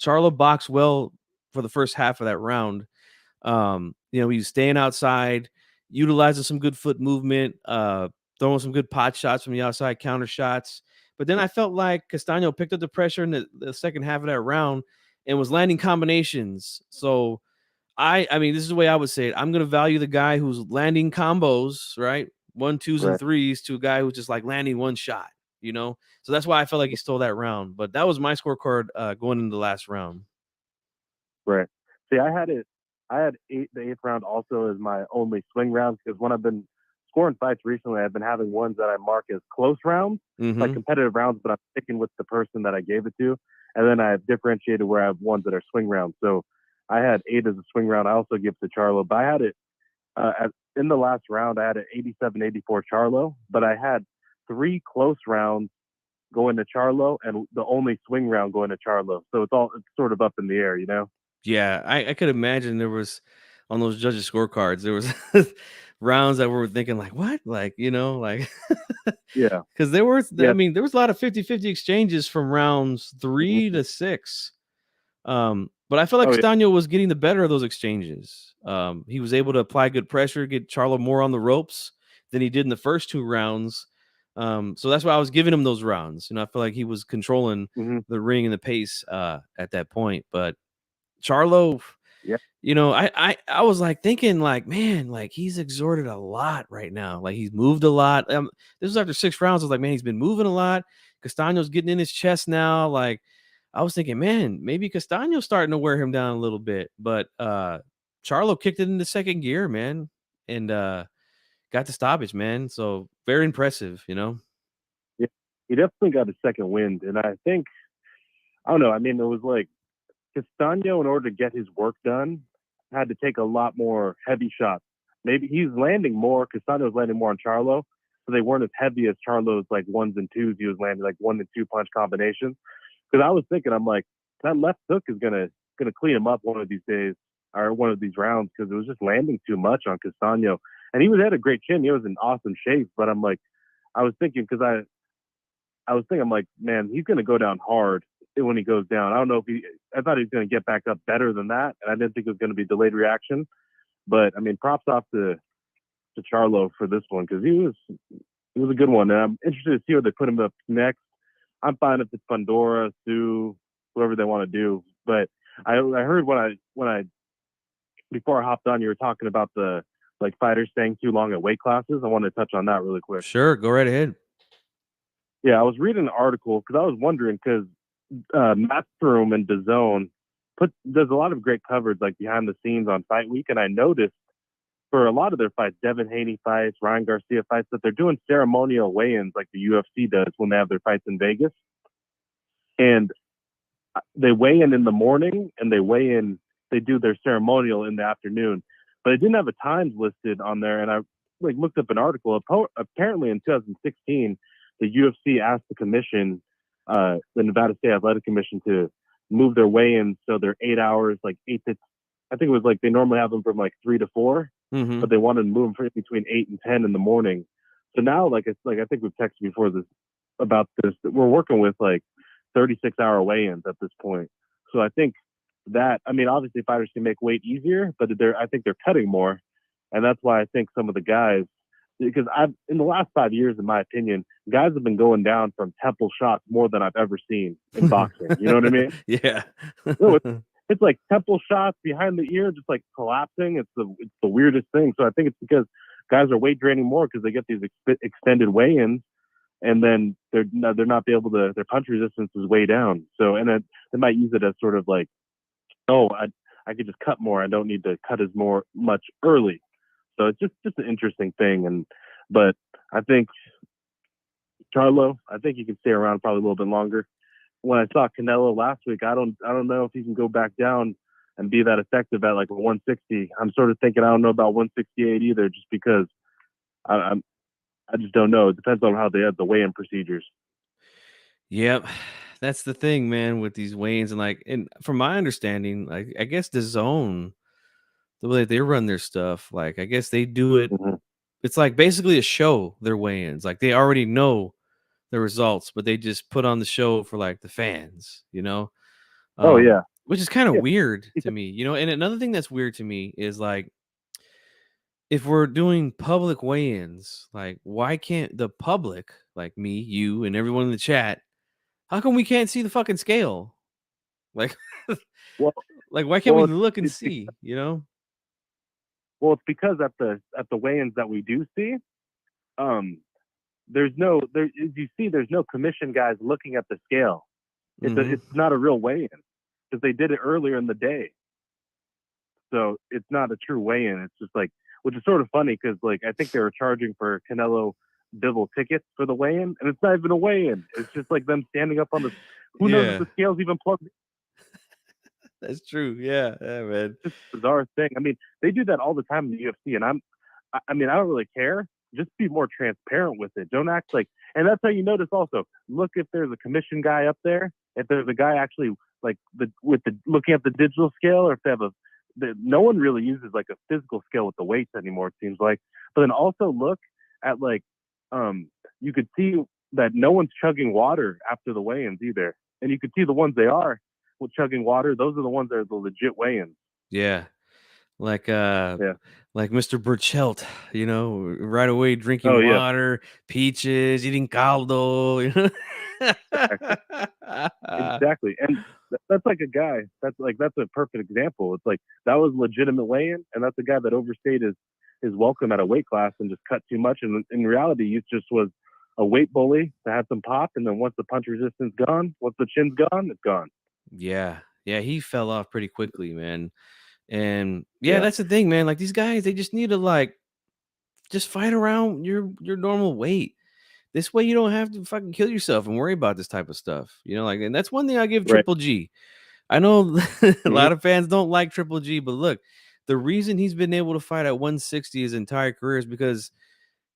Charlo boxed well for the first half of that round. He was staying outside, utilizing some good foot movement, throwing some good pot shots from the outside, counter shots. But then I felt like Castano picked up the pressure in the second half of that round and was landing combinations. So I mean, this is the way I would say it. I'm gonna value the guy who's landing combos, right? 1, 2s, and Right. 3s to a guy who's just like landing one shot, you know. So that's why I felt like he stole that round. But that was my scorecard going into the last round. Right. See, I had it. I had the eighth round also as my only swing round because when I've been scoring fights recently, I've been having ones that I mark as close rounds, like Mm-hmm. competitive rounds, but I'm sticking with the person that I gave it to, and then I've differentiated where I have ones that are swing rounds. So I had 8 as a swing round. I also give to Charlo, but I had it in the last round. I had an 87-84 Charlo, but I had 3 close rounds going to Charlo and the only swing round going to Charlo. So it's sort of up in the air, you know. Yeah, I could imagine there was on those judges' scorecards, there was rounds that were thinking like, "What?" Like, like Yeah. because I Yeah. mean, there was a lot of 50-50 exchanges from rounds 3 Mhm. to 6. But I feel like Oh yeah. Castano was getting the better of those exchanges. He was able to apply good pressure, get Charlo more on the ropes than he did in the first 2 rounds. So that's why I was giving him those rounds. I feel like he was controlling Hmm. the ring and the pace at that point. But Charlo, Yeah. I was like thinking like, man, like he's exerted a lot right now. Like he's moved a lot. This was after 6 rounds. I was like, man, he's been moving a lot. Castano's getting in his chest now. Like I was thinking, man, maybe Castano's starting to wear him down a little bit. But Charlo kicked it into second gear, man, and got the stoppage, man. So very impressive. Yeah. He definitely got a second wind, and I think I don't know. I mean, it was like Castano, in order to get his work done, had to take a lot more heavy shots. Maybe he's landing more. Castano was landing more on Charlo, so they weren't as heavy as Charlo's like ones and twos. He was landing like 1 and 2 punch combinations. Because I was thinking, I'm like, that left hook is gonna clean him up one of these days or one of these rounds because it was just landing too much on Castano. And had a great chin. He was in awesome shape. But I'm like, I was thinking because I was thinking, I'm like, man, he's gonna go down hard when he goes down. I don't know if I thought he was gonna get back up better than that, and I didn't think it was gonna be delayed reaction. But I mean, props off to Charlo for this one because he was a good one. And I'm interested to see where they put him up next. I'm fine if it's Pandora, Sue, whoever they want to do. But I heard when I before I hopped on, you were talking about the like fighters staying too long at weight classes. I want to touch on that really quick. Sure, go right ahead. Yeah, I was reading an article because I was wondering because Matchroom and DAZN does a lot of great coverage like behind the scenes on Fight Week, and I noticed for a lot of their fights, Devin Haney fights, Ryan Garcia fights, that they're doing ceremonial weigh-ins like the UFC does when they have their fights in Vegas, and they weigh in the morning and they do their ceremonial in the afternoon. but it didn't have a times listed on there. And I like looked up an article. Apparently, in 2016, the UFC asked the commission, the Nevada State Athletic Commission, to move their weigh-ins so they're 8 hours, like 8 to. I think it was like they normally have them from like 3 to 4, but they wanted to move them between 8 and 10 in the morning. So now, like it's like I think we've texted before this about this. That we're working with like 36-hour weigh-ins at this point. So I think that, I mean, obviously fighters can make weight easier, but I think they're cutting more, and that's why I think some of the guys, because I've in the last 5 years, in my opinion, guys have been going down from temple shots more than I've ever seen in boxing. You know what I mean? Yeah. No, it's like temple shots behind the ear, just like collapsing. It's the weirdest thing. So I think it's because guys are weight draining more because they get these extended weigh-ins, and then they're not be able to, their punch resistance is way down. So, and then they might use it as sort of like, oh, I could just cut more. I don't need to cut as much early. So it's just an interesting thing. But I think Charlo, I think he can stay around probably a little bit longer. When I saw Canelo last week, I don't know if he can go back down and be that effective at like 160. I'm sort of thinking I don't know about 168 either, just because I just don't know. It depends on how they have the weigh-in procedures. Yep. That's the thing, man, with these weigh-ins. And from my understanding, like I guess the zone, the way they run their stuff, like I guess they do it. Mm-hmm. It's like basically a show, their weigh-ins. Like they already know the results, but they just put on the show for like the fans, Oh yeah, which is kind of yeah, weird to me, And another thing that's weird to me is like if we're doing public weigh-ins, like why can't the public, like me, you, and everyone in the chat, how come we can't see the fucking scale? Like, well, like why can't we well, look and it's see? it's because at the weigh-ins that we do see, um, there's no there as you see, there's no commission guys looking at the scale. Mm-hmm. It's not a real weigh-in because they did it earlier in the day. So it's not a true weigh-in. It's just like, which is sort of funny because like I think they were charging for Canelo Bivol tickets for the weigh-in, and it's not even a weigh-in. It's just like them standing up on the. Who knows if Yeah, the scale's even plugged? that's true. Yeah, man. It's just a bizarre thing. I mean, they do that all the time in the UFC, and I mean, I don't really care. Just be more transparent with it. Don't act like, and that's how you notice. Also, look if there's a commission guy up there. If there's a guy actually like looking at the digital scale, or if they have no one really uses like a physical scale with the weights anymore. It seems like. But then also look at like, you could see that no one's chugging water after the weigh-ins either, and you could see the ones they are chugging water. Those are the ones that are the legit weigh-ins. Yeah, like Yeah. like Mr. Burchelt, right away drinking Oh yeah. water, peaches, eating caldo. Exactly. Exactly. And that's like a guy. That's a perfect example. It's like that was legitimate weigh-in, and that's a guy that overstayed his welcome at a weight class and just cut too much. And in reality, he just was a weight bully that had some pop, and then once the punch resistance gone, once the chin's gone, it's gone. Yeah, yeah, he fell off pretty quickly, man. And yeah, Yeah. that's the thing, man. Like these guys, they just need to like just fight around your normal weight. This way you don't have to fucking kill yourself and worry about this type of stuff. And that's one thing I give Right. Triple G. I know a Mm-hmm. lot of fans don't like Triple G, but look, the reason he's been able to fight at 160 his entire career is because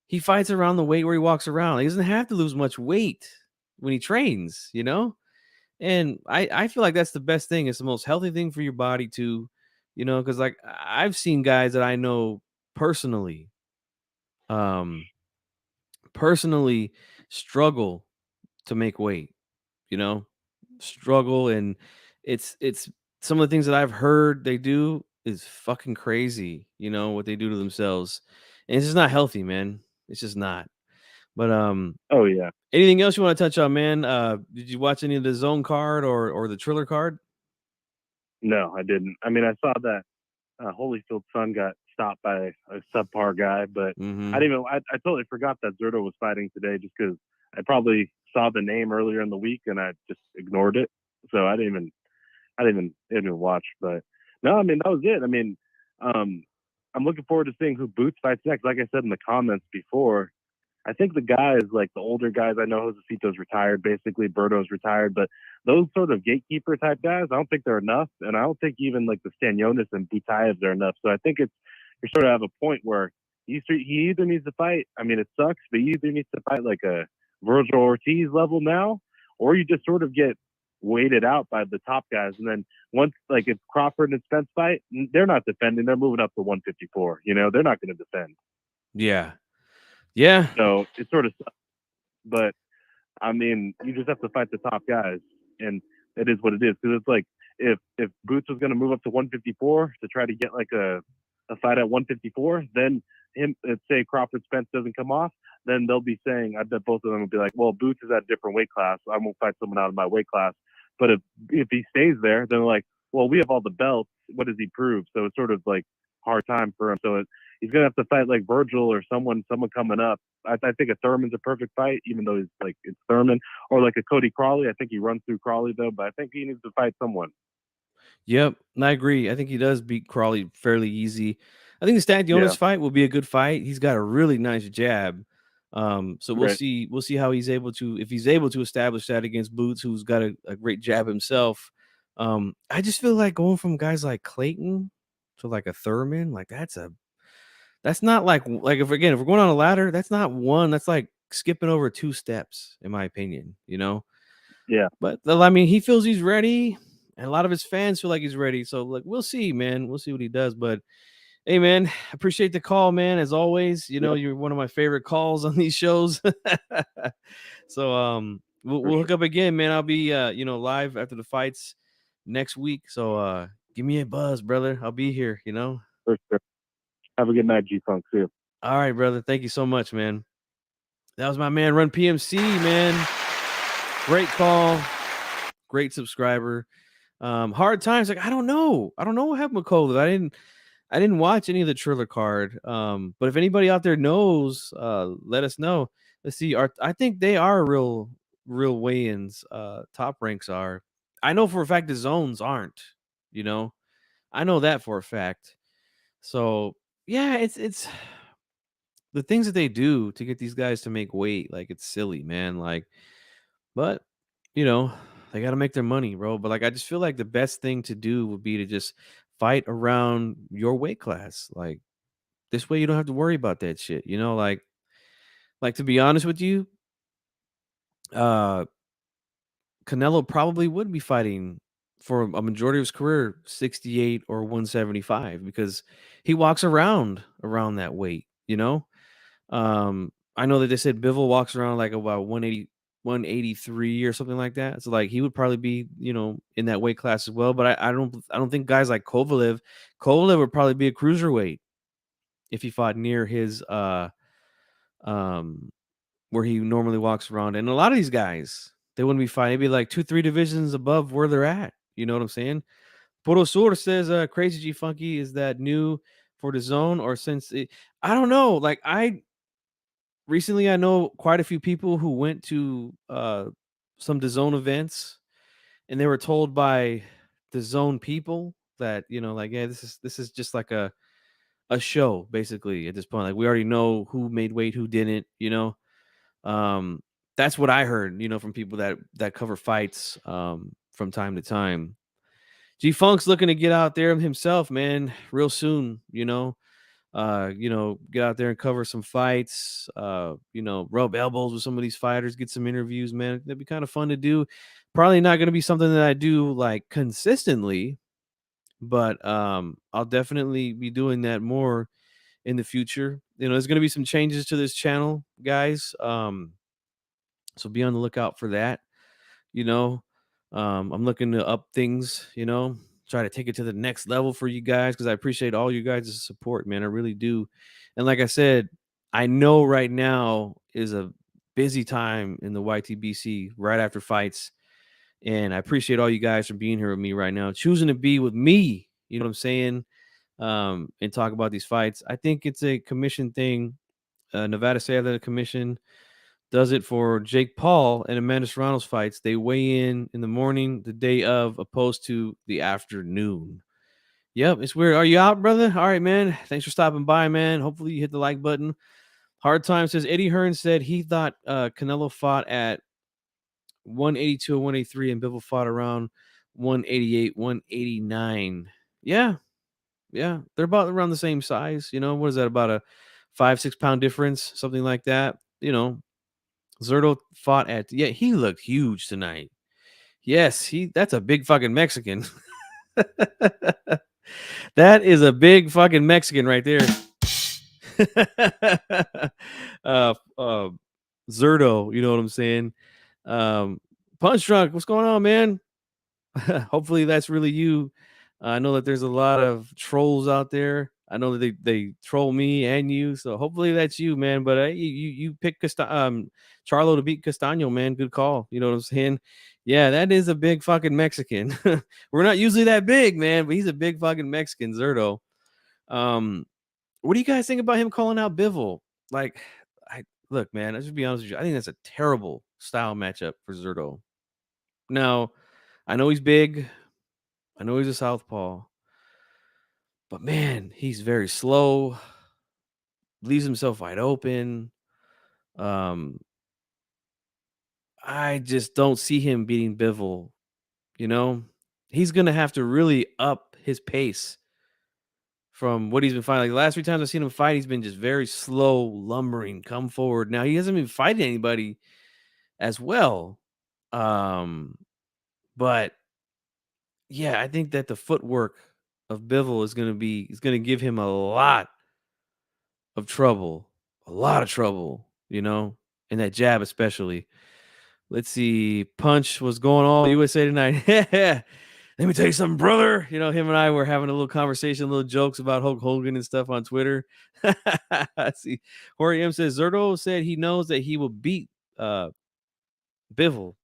he fights around the weight where he walks around. He doesn't have to lose much weight when he trains. And I feel like that's the best thing. It's the most healthy thing for your body too, because like I've seen guys that I know personally, um, personally struggle to make weight, you know, struggle. And it's some of the things that I've heard they do is fucking crazy, what they do to themselves. And it's just not healthy, man. It's just not. But Oh yeah. anything else you want to touch on, man? Did you watch any of the zone card or the Triller card? No, I didn't. I mean, I saw that Holyfield's son got stopped by a subpar guy, but I Mm-hmm. didn't even. I totally forgot that Zerto was fighting today, just because I probably saw the name earlier in the week and I just ignored it. So I didn't even watch. But no, I mean that was it. I mean, um, I'm looking forward to seeing who Boots fights next. Like I said in the comments before, I think the guys, like the older guys, I know Josefito's retired, basically Berto's retired, but those sort of gatekeeper type guys, I don't think they're enough, and I don't think even like the Stanionis and Butaevs are enough. So I think you're sort of at a point where he either needs to fight. I mean, it sucks, but he either needs to fight like a Virgil Ortiz level now, or you just sort of get weighted out by the top guys. And then once, like, if Crawford and Spence fight, they're not defending. They're moving up to 154. You know, they're not going to defend. Yeah. Yeah. So it sort of sucks. But I mean, you just have to fight the top guys, and it is what it is. Because it's like if Boots was going to move up to 154 to try to get like a fight at 154, then say Crawford Spence doesn't come off, then they'll be saying, I bet both of them will be like, well, Boots is at a different weight class, so I won't fight someone out of my weight class. But if he stays there, then they're like, well, we have all the belts. What does he prove? So it's sort of like hard time for him. So he's gonna have to fight like Virgil or someone coming up. I think a Thurman's a perfect fight, even though he's like it's Thurman, or like a Cody Crawley. I think he runs through Crawley though, but I think he needs to fight someone. Yep, and I agree. I think he does beat Crawley fairly easy. I think the Stanionis fight will be a good fight. He's got a really nice jab. So we'll see. We'll see how he's able to, if he's able to establish that against Boots, who's got a great jab himself. I just feel like going from guys like Clayton to like a Thurman, like that's not like if we're going on a ladder, that's not one. That's like skipping over 2 steps, in my opinion. You know. Yeah. But I mean, he feels he's ready. And a lot of his fans feel like he's ready. So, like, we'll see, man. We'll see what he does. But, hey, man, appreciate the call, man. As always, you know, you're one of my favorite calls on these shows. So, we'll hook up again, man. I'll be, live after the fights next week. So, give me a buzz, brother. I'll be here, you know. For sure. Have a good night, G-Funk. See you. All right, brother. Thank you so much, man. That was my man, Run PMC, man. Great call. Great subscriber. Hard times, like I don't know what happened with COVID. I didn't watch any of the Triller card. But if anybody out there knows, let us know. Let's see. I think they are real weigh-ins. Top ranks are. I know for a fact the zones aren't. You know, I know that for a fact. So yeah, it's the things that they do to get these guys to make weight. Like it's silly, man. Like, but you know, they got to make their money, bro. But like, I just feel like the best thing to do would be to just fight around your weight class. Like this way, you don't have to worry about that shit. You know, like to be honest with you, Canelo probably would be fighting for a majority of his career 68 or 175 because he walks around that weight. You know, I know that they said Bivol walks around like about 180. 183 or something like that. So like he would probably be, you know, in that weight class as well. But I don't think guys like Kovalev would probably be a cruiserweight if he fought near his where he normally walks around. And a lot of these guys, they wouldn't be fighting. They'd be like 2-3 divisions above where they're at. You know what I'm saying? Puro Sur says Crazy G Funky, is that new for the zone or since I don't know. Like recently, I know quite a few people who went to some DAZN events, and they were told by the zone people that, you know, like, yeah, this is just like a show basically at this point. Like we already know who made weight, who didn't. You know, that's what I heard. You know, from people that cover fights from time to time. G Funk's looking to get out there himself, man, real soon. Get out there and cover some fights, rub elbows with some of these fighters, get some interviews, man. That'd be kind of fun to do. Probably not going to be something that I do like consistently, but I'll definitely be doing that more in the future. You know, there's going to be some changes to this channel, guys. So be on the lookout for that. You know, I'm looking to up things, you know, try to take it to the next level for you guys because I appreciate all you guys' support, man. I really do. And like I said, I know right now is a busy time in the YTBC right after fights. And I appreciate all you guys for being here with me right now, choosing to be with me, you know what I'm saying? And talk about these fights. I think it's a commission thing. Nevada State Athletic Commission does it for Jake Paul and Amanda Serrano's fights. They weigh in the morning, the day of, opposed to the afternoon. Yep, it's weird. Are you out, brother? All right, man. Thanks for stopping by, man. Hopefully you hit the like button. Hard Time says Eddie Hearn said he thought Canelo fought at 182 or 183 and Bivol fought around 188, 189. Yeah, Yeah, they're about around the same size. What is that? About a 5-6 pound difference, something like that. Zerto fought at yeah, he looked huge tonight. Yes, that's a big fucking Mexican. That is a big fucking Mexican right there. uh Zerto, you know what I'm saying? Punch Drunk, what's going on, man? Hopefully that's really you. I know that there's a lot of trolls out there. I know that they troll me and you, so hopefully that's you, man. But you picked Charlo to beat Castano, man. Good call. You know what I'm saying? Yeah, that is a big fucking Mexican. We're not usually that big, man, but he's a big fucking Mexican, Zerto. Um, what do you guys think about him calling out Bivol? Like, I look, man. Let's just be honest with you. I think that's a terrible style matchup for Zerto. Now, I know he's big. I know he's a southpaw, but man, he's very slow, leaves himself wide open. Um, I just don't see him beating Bivol. You know, he's gonna have to really up his pace from what he's been fighting. Like the last 3 times I've seen him fight, he's been just very slow, lumbering, come forward. Now he hasn't been fighting anybody as well. Um, but yeah, I think that the footwork of Bivol is gonna give him a lot of trouble, a lot of trouble, and that jab especially. Let's see, Punch was going all USA tonight. Let me tell you something, brother. Him and I were having a little conversation, little jokes about Hulk Hogan and stuff on Twitter. Let's see, Jorge M says Zerto said he knows that he will beat uh, Bivol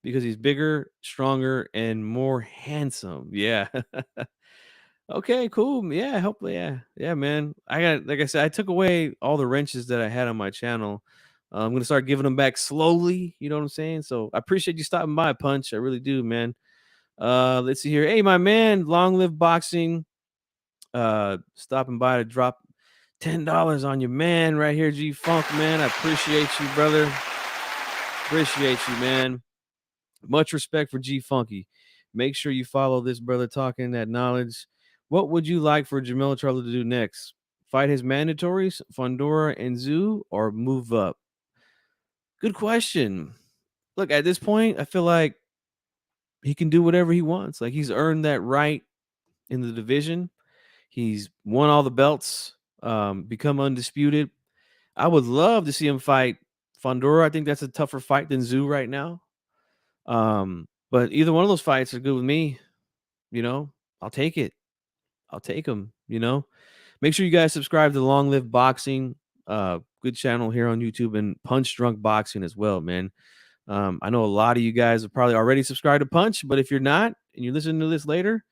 because he's bigger, stronger, and more handsome. Yeah. Okay, cool. Yeah, hopefully, yeah, yeah, man. Like I said, I took away all the wrenches that I had on my channel. I'm gonna start giving them back slowly. You know what I'm saying? So I appreciate you stopping by, Punch. I really do, man. Let's see here. Hey, my man, long live boxing. Stopping by to drop $10 on your man right here, G Funk, man. I appreciate you, brother. Appreciate you, man. Much respect for G Funky. Make sure you follow this brother talking that knowledge. What would you like for Jermell Charlo to do next? Fight his mandatories, Fondora and Zoo, or move up? Good question. Look, at this point, I feel like he can do whatever he wants. Like he's earned that right in the division. He's won all the belts, become undisputed. I would love to see him fight Fondora. I think that's a tougher fight than Zoo right now. But either one of those fights are good with me. I'll take it. I'll take them. Make sure you guys subscribe to Long Live Boxing, good channel here on YouTube, and Punch Drunk Boxing as well, man. I know a lot of you guys have probably already subscribed to Punch, but if you're not and you're listening to this later,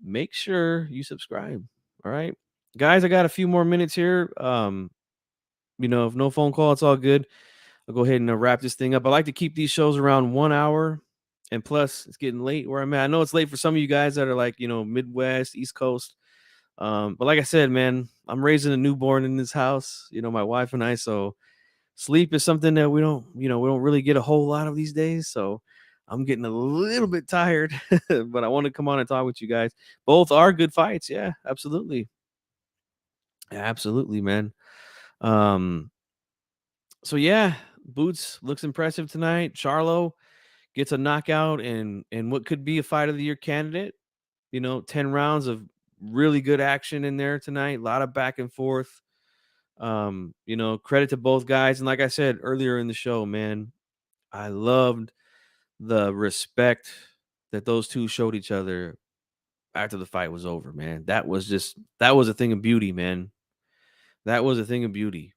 make sure you subscribe. All right, guys, I got a few more minutes here. If no phone call, it's all good. I'll go ahead and wrap this thing up. I like to keep these shows around 1 hour. And plus, it's getting late where I'm at. I know it's late for some of you guys that are like, Midwest, East Coast. But like I said, man, I'm raising a newborn in this house, my wife and I. So sleep is something that we don't really get a whole lot of these days. So I'm getting a little bit tired, but I want to come on and talk with you guys. Both are good fights. Yeah, absolutely. Absolutely, man. Um, so yeah, Boots looks impressive tonight. Charlo gets a knockout and what could be a fight of the year candidate. 10 rounds of really good action in there tonight. A lot of back and forth. Credit to both guys. And like I said earlier in the show, man, I loved the respect that those two showed each other after the fight was over, man. That was a thing of beauty, man. That was a thing of beauty.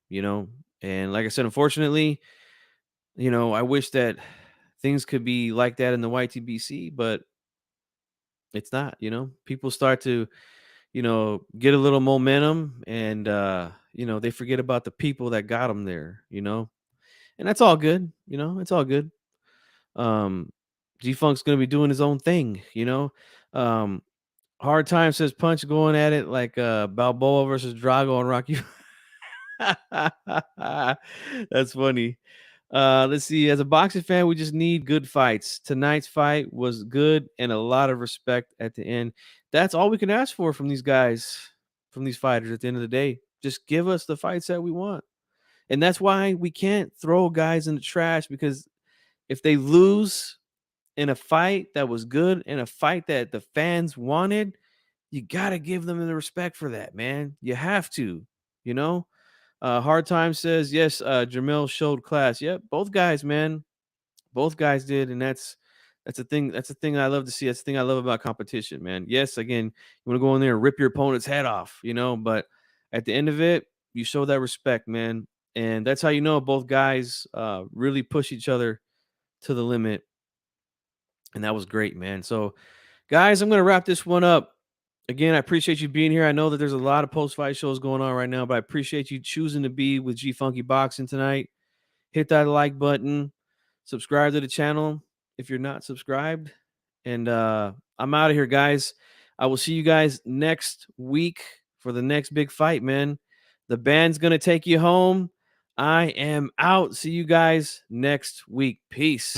And like I said, unfortunately, I wish that things could be like that in the YTBC, but it's not. People start to, get a little momentum and, they forget about the people that got them there, and that's all good. It's all good. G Funk's going to be doing his own thing, um, Hard Time says Punch going at it like, Balboa versus Drago and Rocky. That's funny. Let's see. As a boxing fan, we just need good fights. Tonight's fight was good and a lot of respect at the end. That's all we can ask for from these guys, from these fighters at the end of the day. Just give us the fights that we want. And that's why we can't throw guys in the trash, because if they lose in a fight that was good, in a fight that the fans wanted, you got to give them the respect for that, man. You have to, you know? Hard Time says, yes, Jermell showed class. Yep, both guys, man. Both guys did. And that's the thing. That's the thing I love to see. That's the thing I love about competition, man. Yes, again, you want to go in there and rip your opponent's head off, but at the end of it, you show that respect, man. And that's how you know both guys really push each other to the limit. And that was great, man. So, guys, I'm going to wrap this one up. Again, I appreciate you being here. I know that there's a lot of post-fight shows going on right now, but I appreciate you choosing to be with gfunkyboxing tonight. Hit that like button. Subscribe to the channel if you're not subscribed. And I'm out of here, guys. I will see you guys next week for the next big fight, man. The band's going to take you home. I am out. See you guys next week. Peace.